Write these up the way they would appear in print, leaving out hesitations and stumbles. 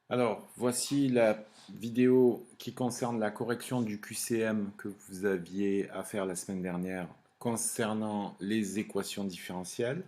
Alors, voici la vidéo qui concerne la correction du QCM que vous aviez à faire la semaine dernière concernant les équations différentielles.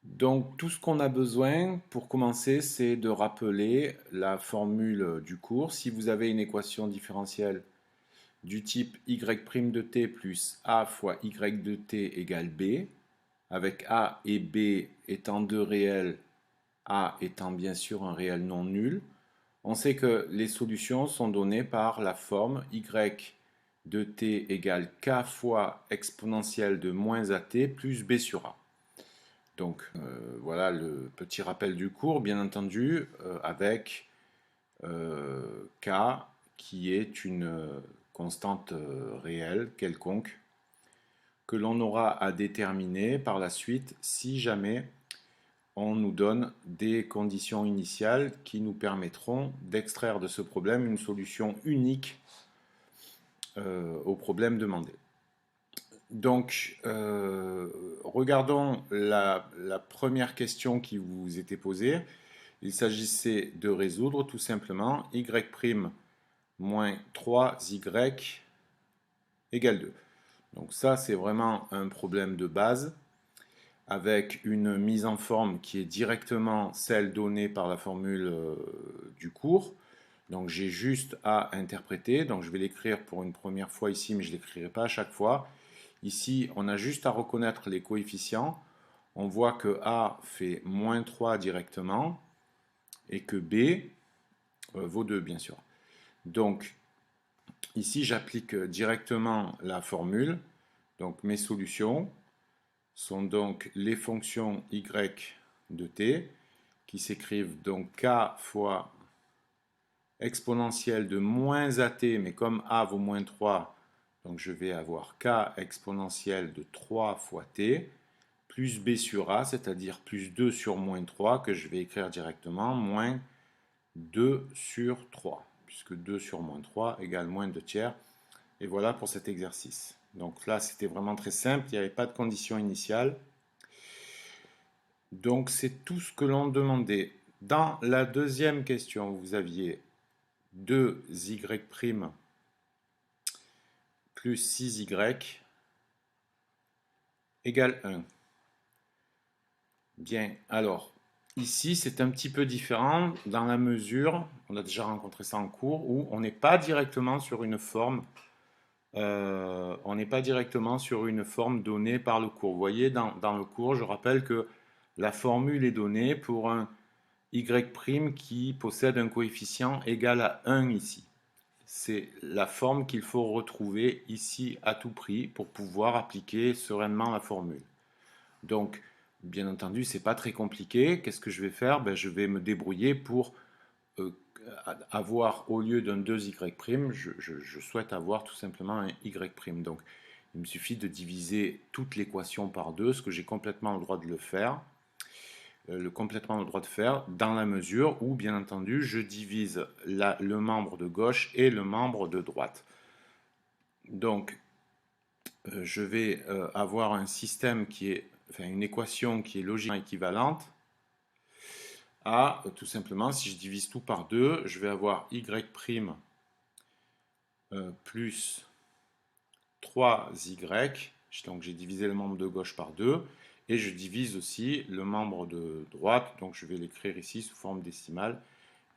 Donc, tout ce qu'on a besoin pour commencer, c'est de rappeler la formule du cours. Si vous avez une équation différentielle du type y' de t plus a fois y de t égale b, avec a et b étant deux réels, a étant bien sûr un réel non nul, on sait que les solutions sont données par la forme y de t égale k fois exponentielle de moins at plus b sur a. Donc voilà le petit rappel du cours, bien entendu, avec k qui est une constante réelle quelconque que l'on aura à déterminer par la suite si jamais on nous donne des conditions initiales qui nous permettront d'extraire de ce problème une solution unique au problème demandé. Donc, regardons la première question qui vous était posée. Il s'agissait de résoudre tout simplement y' moins 3y égale 2. Donc ça, c'est vraiment un problème de base avec une mise en forme qui est directement celle donnée par la formule du cours. Donc j'ai juste à interpréter, donc je vais l'écrire pour une première fois ici, mais je ne l'écrirai pas à chaque fois. Ici, on a juste à reconnaître les coefficients. On voit que A fait moins 3 directement et que B vaut 2, bien sûr. Donc ici, j'applique directement la formule. Donc mes solutions sont donc les fonctions y de t qui s'écrivent donc k fois exponentielle de moins at, mais comme a vaut moins 3, donc je vais avoir k exponentielle de 3 fois t, plus b sur a, c'est-à-dire plus 2 sur moins 3, que je vais écrire directement, moins 2 sur 3, puisque 2 sur moins 3 égale moins 2 tiers. Et voilà pour cet exercice. Donc là, c'était vraiment très simple, il n'y avait pas de condition initiale. Donc c'est tout ce que l'on demandait. Dans la deuxième question, vous aviez 2y' plus 6y égale 1. Bien, alors, ici c'est un petit peu différent dans la mesure, on a déjà rencontré ça en cours, où on n'est pas directement sur une forme, donnée par le cours. Vous voyez, dans le cours, je rappelle que la formule est donnée pour un y' qui possède un coefficient égal à 1 ici. C'est la forme qu'il faut retrouver ici à tout prix pour pouvoir appliquer sereinement la formule. Donc, bien entendu, c'est pas très compliqué. Qu'est-ce que je vais faire? Je vais me débrouiller pour euh, avoir, au lieu d'un 2y', je souhaite avoir tout simplement un y'. Donc, il me suffit de diviser toute l'équation par 2, ce que j'ai complètement le droit de le faire. Complètement le droit de faire dans la mesure où, bien entendu, je divise le membre de gauche et le membre de droite. Donc, je vais avoir un système qui est, enfin une équation qui est logiquement équivalente à, tout simplement, si je divise tout par 2, je vais avoir y' plus 3y, donc j'ai divisé le membre de gauche par 2, et je divise aussi le membre de droite, donc je vais l'écrire ici sous forme décimale,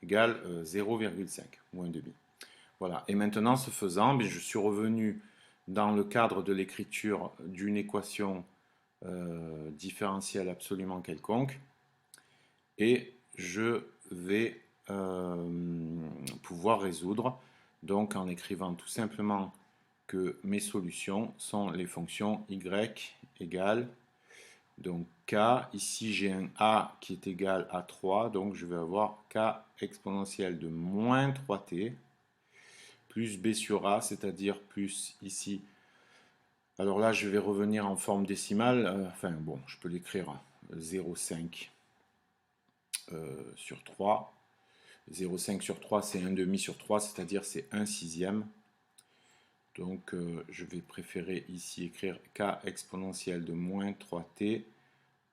égale 0,5, ou 1,5. Voilà, et maintenant, ce faisant, je suis revenu dans le cadre de l'écriture d'une équation différentielle absolument quelconque, et je vais pouvoir résoudre, donc en écrivant tout simplement que mes solutions sont les fonctions y égale, donc k, ici j'ai un a qui est égal à 3, donc je vais avoir k exponentielle de moins 3t, plus b sur a, c'est-à-dire plus ici. Alors là, je vais revenir en forme décimale, enfin bon, je peux l'écrire 0,5 sur 3. 0,5 sur 3, c'est 1,5 sur 3, c'est-à-dire c'est 1 sixième. Donc je vais préférer ici écrire k exponentielle de moins 3t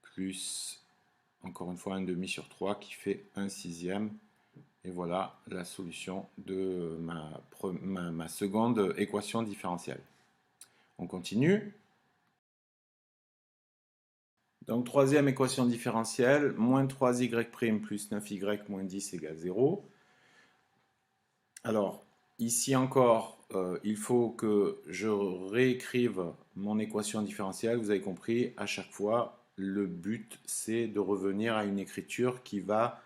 plus encore une fois, 1 demi sur 3 qui fait 1 sixième. Et voilà la solution de ma seconde équation différentielle. On continue. Donc, troisième équation différentielle, moins 3y' plus 9y moins 10 égale 0. Alors, ici encore, il faut que je réécrive mon équation différentielle. Vous avez compris, à chaque fois, le but, c'est de revenir à une écriture qui va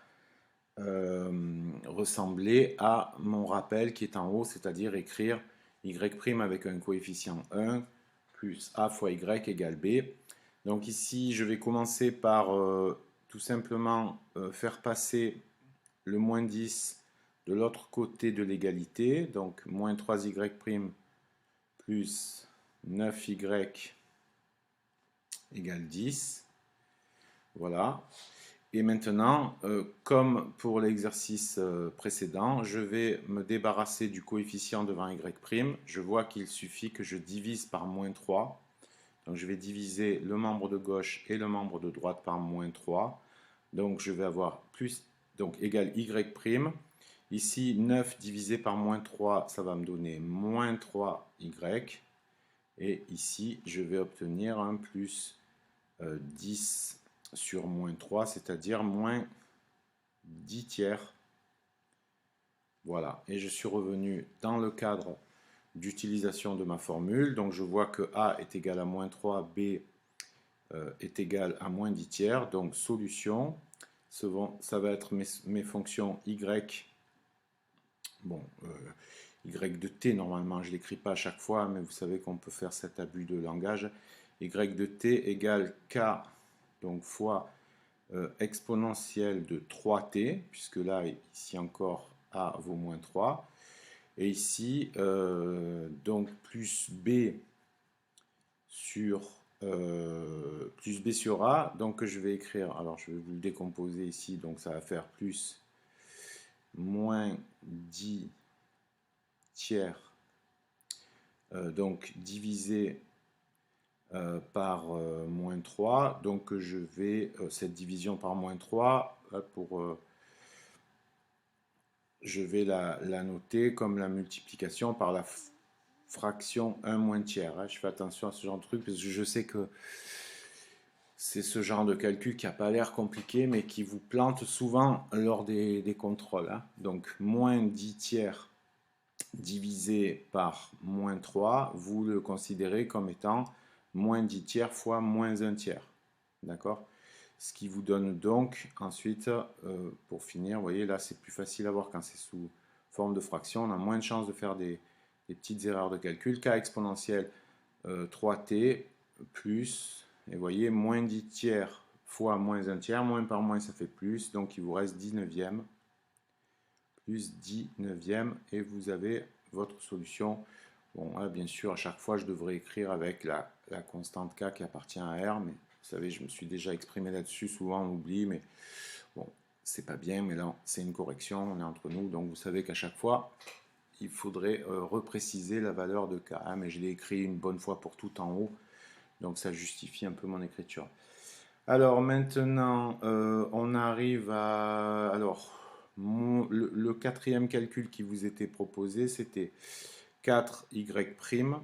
ressembler à mon rappel qui est en haut, c'est-à-dire écrire y' avec un coefficient 1 plus a fois y égale b. Donc ici, je vais commencer par tout simplement faire passer le moins 10 de l'autre côté de l'égalité, donc moins 3y' plus 9y égale 10. Voilà. Et maintenant, comme pour l'exercice précédent, je vais me débarrasser du coefficient devant y'. Je vois qu'il suffit que je divise par moins 3. Donc je vais diviser le membre de gauche et le membre de droite par moins 3. Donc je vais avoir plus, donc égal y'. Ici, 9 divisé par moins 3, ça va me donner moins 3y. Et ici, je vais obtenir un plus 10 sur moins 3, c'est-à-dire moins 10 tiers. Voilà, et je suis revenu dans le cadre d'utilisation de ma formule. Donc je vois que A est égal à moins 3, B est égal à moins 10 tiers. Donc solution, ça va être mes fonctions y. Bon, y de t, normalement, je ne l'écris pas à chaque fois, mais vous savez qu'on peut faire cet abus de langage. Y de t égale k, donc fois exponentielle de 3t, puisque là, ici encore, a vaut moins 3. Et ici, donc plus b sur a, donc je vais écrire, alors je vais vous le décomposer ici, donc ça va faire plus moins 10 tiers, donc divisé par moins 3, donc je vais, cette division par moins 3, je vais la noter comme la multiplication par la fraction 1 moins tiers. Hein. Je fais attention à ce genre de truc, parce que je sais que c'est ce genre de calcul qui n'a pas l'air compliqué, mais qui vous plante souvent lors des contrôles. Hein. Donc, moins 10 tiers divisé par moins 3, vous le considérez comme étant moins 10 tiers fois moins 1 tiers. D'accord? Ce qui vous donne donc ensuite, pour finir, vous voyez là c'est plus facile à voir quand c'est sous forme de fraction, on a moins de chances de faire des petites erreurs de calcul. K exponentielle 3t plus, et vous voyez, moins 10 tiers fois moins 1 tiers, moins par moins ça fait plus, donc il vous reste 19e, plus 19e, et vous avez votre solution. Bon, là, bien sûr, à chaque fois, je devrais écrire avec la constante k qui appartient à R, mais vous savez, je me suis déjà exprimé là-dessus, souvent on oublie, mais bon, c'est pas bien, mais là, c'est une correction, on est entre nous, donc vous savez qu'à chaque fois, il faudrait repréciser la valeur de k, hein, mais je l'ai écrit une bonne fois pour tout en haut, donc ça justifie un peu mon écriture. Alors maintenant, on arrive à... Alors, le quatrième calcul qui vous était proposé, c'était 4y'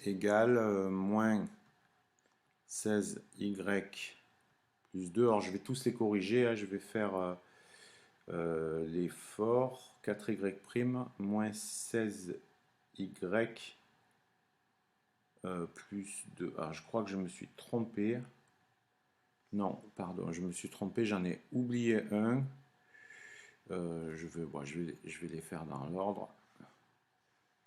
égale moins 16y plus 2. Alors je vais tous les corriger, hein, je vais faire l'effort. 4y' moins 16y plus 2. Alors je crois que je me suis trompé. Non, pardon, je me suis trompé, j'en ai oublié un. Je vais les faire dans l'ordre.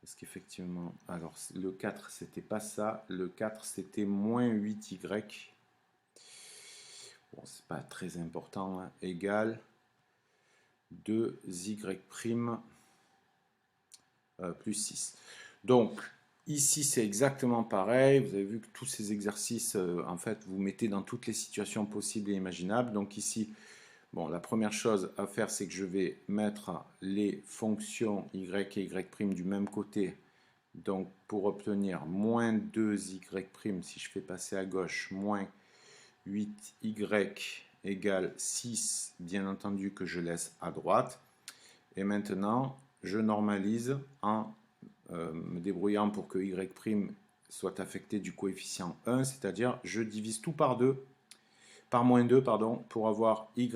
Parce qu'effectivement, alors le 4 c'était pas ça, le 4 c'était moins 8y. Bon, c'est pas très important, hein, égal 2y' plus 6. Donc, ici c'est exactement pareil, vous avez vu que tous ces exercices, en fait, vous mettez dans toutes les situations possibles et imaginables. Donc ici, bon, la première chose à faire, c'est que je vais mettre les fonctions y et y' du même côté. Donc, pour obtenir moins 2y', si je fais passer à gauche, moins 8y égale 6, bien entendu que je laisse à droite. Et maintenant, je normalise en me débrouillant pour que y' soit affecté du coefficient 1, c'est-à-dire je divise tout par moins 2, pardon, pour avoir y'.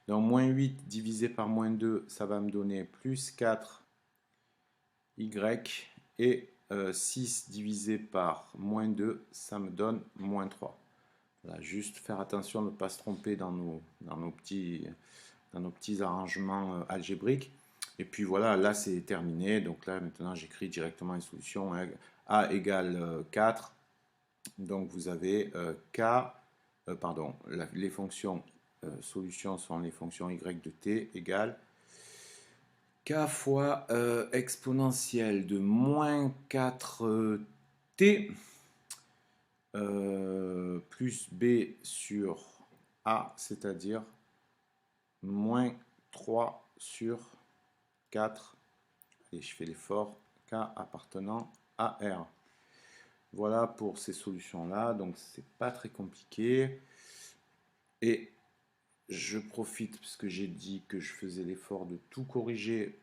Donc moins 8 divisé par moins 2, ça va me donner plus 4 y, et 6 divisé par moins 2, ça me donne moins 3. Voilà, juste faire attention de ne pas se tromper dans nos petits arrangements algébriques. Et puis voilà, là c'est terminé. Donc là maintenant j'écris directement une solution. A égale 4. Donc vous avez les fonctions solutions sont les fonctions y de t égale k fois exponentielle de moins 4t plus b sur a, c'est-à-dire moins 3 sur 4. Allez, je fais l'effort. K appartenant à R. Voilà pour ces solutions-là. Donc, c'est pas très compliqué. Et je profite, puisque j'ai dit que je faisais l'effort de tout corriger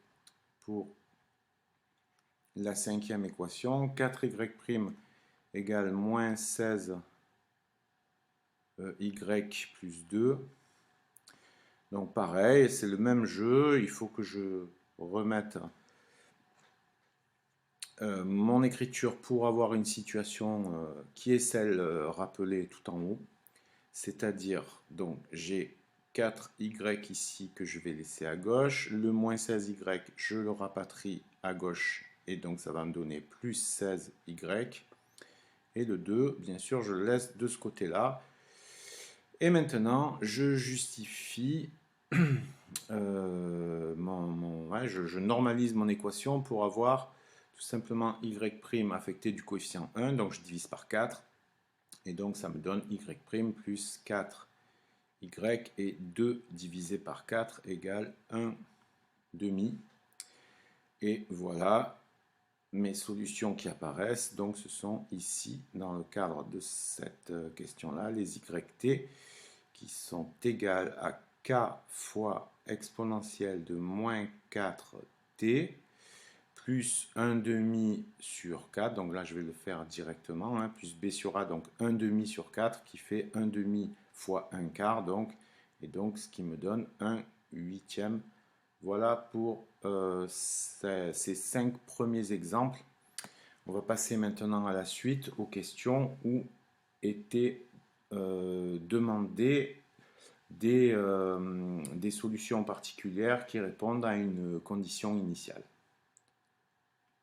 pour la 5e équation. 4y' égale moins 16 y plus 2. Donc pareil, c'est le même jeu, il faut que je remette mon écriture pour avoir une situation qui est celle rappelée tout en haut. C'est-à-dire, donc j'ai 4y ici que je vais laisser à gauche, le moins 16y, je le rapatrie à gauche, et donc ça va me donner plus 16y. Et le 2, bien sûr, je le laisse de ce côté-là. Et maintenant, je justifie, je normalise mon équation pour avoir tout simplement y' affecté du coefficient 1. Donc je divise par 4. Et donc ça me donne y' plus 4y et 2 divisé par 4 égale 1 demi. Et voilà mes solutions qui apparaissent. Donc ce sont ici, dans le cadre de cette question-là, les yt qui sont égales à k fois exponentielle de moins 4t plus 1 demi sur 4, donc là je vais le faire directement, hein, plus b sur a, donc 1 demi sur 4 qui fait 1 demi fois 1 quart, donc, et donc ce qui me donne 1 huitième. Voilà pour ces 5 premiers exemples. On va passer maintenant à la suite, aux questions où étaient demandées des solutions particulières qui répondent à une condition initiale.